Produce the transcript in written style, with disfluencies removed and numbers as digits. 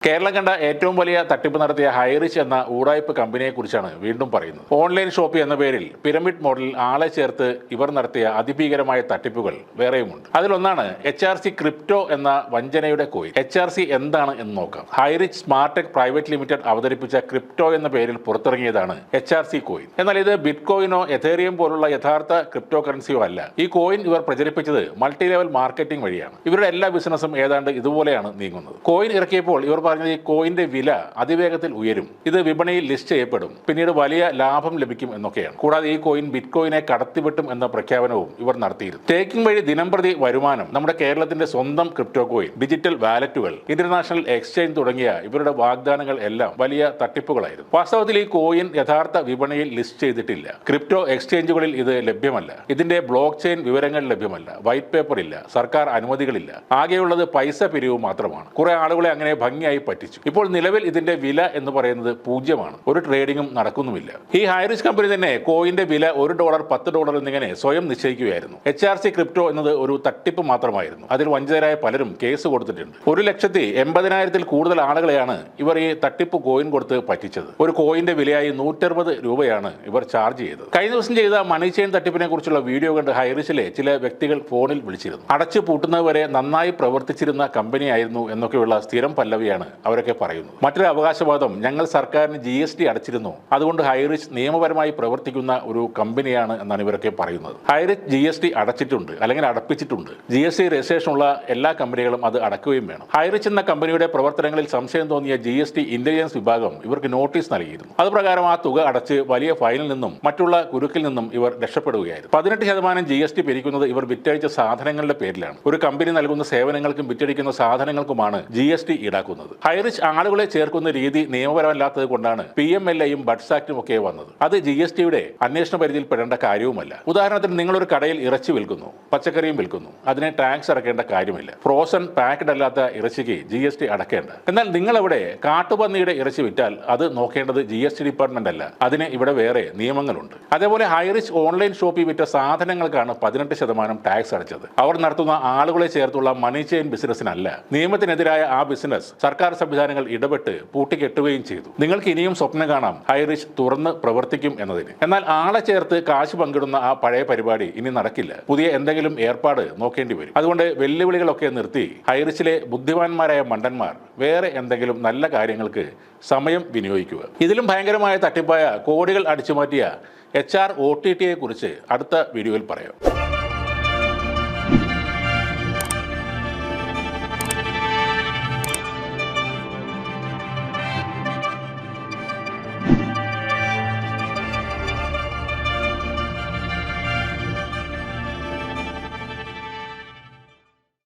കേരളം കണ്ട ഏറ്റവും വലിയ തട്ടിപ്പ് നടത്തിയ ഹൈറിച്ച് എന്ന ഊടായ്പ കമ്പനിയെക്കുറിച്ചാണ് വീണ്ടും പറയുന്നത്. ഓൺലൈൻ ഷോപ്പ് എന്ന പേരിൽ പിരമിഡ് മോഡലിൽ ആളെ ചേർത്ത് ഇവർ നടത്തിയ അതിഭീകരമായ തട്ടിപ്പുകൾ വേറെയുമുണ്ട്. അതിലൊന്നാണ് HRC ക്രിപ്റ്റോ എന്ന വഞ്ചനയുടെ കോയിൻ. HRC എന്താണ് എന്ന് നോക്കാം. ഹൈറിച്ച് സ്മാർട്ടെക് പ്രൈവറ്റ് ലിമിറ്റഡ് അവതരിപ്പിച്ച ക്രിപ്റ്റോ എന്ന പേരിൽ പുറത്തിറങ്ങിയതാണ് HRC കോയിൻ. എന്നാൽ ഇത് ബിറ്റ് കോയിനോ എഥേറിയം പോലുള്ള യഥാർത്ഥ ക്രിപ്റ്റോ കറൻസിയോ അല്ല. ഈ കോയിൻ ഇവർ പ്രചരിപ്പിച്ചത് മൾട്ടി ലെവൽ മാർക്കറ്റിംഗ് വഴിയാണ്. ഇവരുടെ എല്ലാ ബിസിനസ്സും ഏതാണ്ട് ഇതുപോലെയാണ് നീങ്ങുന്നത്. കോയിൻ ഇറക്കിയപ്പോൾ ഇവർ പറഞ്ഞത് ഈ കോയിന്റെ വില അതിവേഗത്തിൽ ഉയരും, ഇത് വിപണിയിൽ ലിസ്റ്റ് ചെയ്യപ്പെടും, പിന്നീട് വലിയ ലാഭം ലഭിക്കും എന്നൊക്കെയാണ്. കൂടാതെ ഈ കോയിൻ ബിറ്റ് കോയിനെ കടത്തിവിട്ടും എന്ന പ്രഖ്യാപനവും ഇവർ നടത്തിയിരുന്നു. സ്റ്റേക്കിംഗ് വഴി ദിനംപ്രതി വരുമാനം, നമ്മുടെ കേരളത്തിന്റെ സ്വന്തം ക്രിപ്റ്റോ കോയിൻ, ഡിജിറ്റൽ വാലറ്റുകൾ, ഇന്റർനാഷണൽ എക്സ്ചേഞ്ച് തുടങ്ങിയ ഇവരുടെ വാഗ്ദാനങ്ങൾ എല്ലാം വലിയ തട്ടിപ്പുകളായിരുന്നു. വാസ്തവത്തിൽ ഈ കോയിൻ യഥാർത്ഥ വിപണിയിൽ ലിസ്റ്റ് ചെയ്തിട്ടില്ല. ക്രിപ്റ്റോ എക്സ്ചേഞ്ചുകളിൽ ഇത് ലഭ്യമല്ല. ഇതിന്റെ ബ്ലോക്ക് ചെയിൻ വിവരങ്ങൾ ലഭ്യമല്ല. വൈറ്റ് പേപ്പർ ഇല്ല. സർക്കാർ അനുമതികളില്ല. ആകെയുള്ളത് പൈസ പിരിവ് മാത്രമാണ്. കുറെ ആളുകളെ അങ്ങനെ ഭംഗിയായി പറ്റിച്ചു. ഇപ്പോൾ നിലവിൽ ഇതിന്റെ വില എന്ന് പറയുന്നത് 0 ഒരു ട്രേഡിംഗും നടക്കുന്നുമില്ല. ഈ ഹൈറിച്ച് കമ്പനി തന്നെ കോയിന്റെ വില $1, $10 എന്നിങ്ങനെ സ്വയം നിശ്ചയിക്കുകയായിരുന്നു. HRC ക്രിപ്റ്റോ എന്നത് ഒരു തട്ടിപ്പ് മാത്രമായിരുന്നു. അതിൽ വഞ്ചിതരായ പലരും കേസ് കൊടുത്തിട്ടുണ്ട്. 1,80,000-ൽ കൂടുതൽ ആളുകളെയാണ് ഇവർ ഈ തട്ടിപ്പ് കോയിൻ കൊടുത്ത് പറ്റിച്ചത്. ഒരു കോയിന്റെ വിലയായി 160 രൂപയാണ് ഇവർ ചാർജ് ചെയ്തത്. കഴിഞ്ഞ ദിവസം ചെയ്ത മണി ചെയിൻ തട്ടിപ്പിനെ കുറിച്ചുള്ള വീഡിയോ കണ്ട് ഹൈറിച്ചിലെ ചില വ്യക്തികൾ ഫോണിൽ വിളിച്ചിരുന്നു. അടച്ചു പൂട്ടുന്നതുവരെ നന്നായി പ്രവർത്തിച്ചിരുന്ന കമ്പനിയായിരുന്നു എന്നൊക്കെയുള്ള സ്ഥിരം പല്ലവിയാണ് അവരൊക്കെ പറയുന്നു. മറ്റൊരു അവകാശവാദം, ഞങ്ങൾ സർക്കാരിന് GST അടച്ചിരുന്നു, അതുകൊണ്ട് ഹൈറിച്ച് നിയമപരമായി പ്രവർത്തിക്കുന്ന ഒരു കമ്പനിയാണ് എന്നാണ് ഇവരൊക്കെ പറയുന്നത്. ഹൈറിച്ച് GST അടച്ചിട്ടുണ്ട്, അല്ലെങ്കിൽ അടപ്പിച്ചിട്ടുണ്ട്. GST രജിസ്ട്രേഷൻ ഉള്ള എല്ലാ കമ്പനികളും അത് അടക്കുകയും വേണം. ഹൈറിച്ച് എന്ന കമ്പനിയുടെ പ്രവർത്തനങ്ങളിൽ സംശയം തോന്നിയ GST ഇന്റലിജൻസ് വിഭാഗം ഇവർക്ക് നോട്ടീസ് നൽകിയിരുന്നു. അതുപ്രകാരം ആ തുക അടച്ച് വലിയ ഫൈനിൽ നിന്നും മറ്റുള്ള കുരുക്കിൽ നിന്നും ഇവർ രക്ഷപ്പെടുകയായിരുന്നു. 18% GST പിരിക്കുന്നത് ഇവർ വിറ്റഴിച്ച സാധനങ്ങളുടെ പേരിലാണ്. ഒരു കമ്പനി നൽകുന്ന സേവനങ്ങൾക്കും വിറ്റഴിക്കുന്ന സാധനങ്ങൾക്കുമാണ് GST ഈടാക്കുന്നത്. ഹൈറിച്ച് ആളുകളെ ചേർക്കുന്ന രീതി നിയമപരമല്ലാത്തത് കൊണ്ടാണ് PMLA-യും ബഡ്സ് ആക്ടും ഒക്കെ വന്നത്. അത് GST-യുടെ അന്വേഷണ പരിധിയിൽ പെടേണ്ട കാര്യവുമല്ല. ഉദാഹരണത്തിന്, നിങ്ങളൊരു കടയിൽ ഇറച്ചി വിൽക്കുന്നു, പച്ചക്കറിയും വിൽക്കുന്നു, അതിനെ ടാക്സ് അടക്കേണ്ട കാര്യമില്ല. ഫ്രോസൺ പാക്ഡ് അല്ലാത്ത ഇറച്ചിക്ക് GST അടക്കേണ്ട. എന്നാൽ നിങ്ങളവിടെ കാട്ടുപന്നിയുടെ ഇറച്ചി വിറ്റാൽ അത് നോക്കേണ്ടത് GST ഡിപ്പാർട്ട്മെന്റ് അല്ല. അതിന് ഇവിടെ വേറെ നിയമങ്ങളുണ്ട്. അതേപോലെ ഹൈറിച്ച് ഓൺലൈൻ ഷോപ്പിൽ വിറ്റ സാധനങ്ങൾക്കാണ് 18% ടാക്സ് അടച്ചത്. അവർ നടത്തുന്ന ആളുകളെ ചേർത്തുള്ള മണി ചെയിൻ ബിസിനസ്സിനല്ല. നിയമത്തിനെതിരായ ആ ബിസിനസ് സർക്കാർ സംവിധാനങ്ങൾ ഇടപെട്ട് പൂട്ടിക്കെട്ടുകയും ചെയ്തു. നിങ്ങൾക്ക് ഇനിയും സ്വപ്നം കാണാം ഹൈറിച്ച് തുറന്ന് പ്രവർത്തിക്കും എന്നതിന്. എന്നാൽ ആളെ ചേർത്ത് കാശ് പങ്കിടുന്ന ആ പഴയ പരിപാടി ഇനി നടക്കില്ല. പുതിയ എന്തെങ്കിലും ഏർപ്പാട് നോക്കേണ്ടി വരും. അതുകൊണ്ട് വെല്ലുവിളികളൊക്കെ നിർത്തി ഹൈറിച്ചിലെ ബുദ്ധിമാന്മാരായ മണ്ടന്മാർ വേറെ എന്തെങ്കിലും നല്ല കാര്യങ്ങൾക്ക് സമയം വിനിയോഗിക്കുക. ഇതിലും ഭയങ്കരമായ തട്ടിപ്പായ കോടികൾ അടിച്ചുമാറ്റിയ HROTT കുറിച്ച് അടുത്ത വീഡിയോയിൽ പറയാം.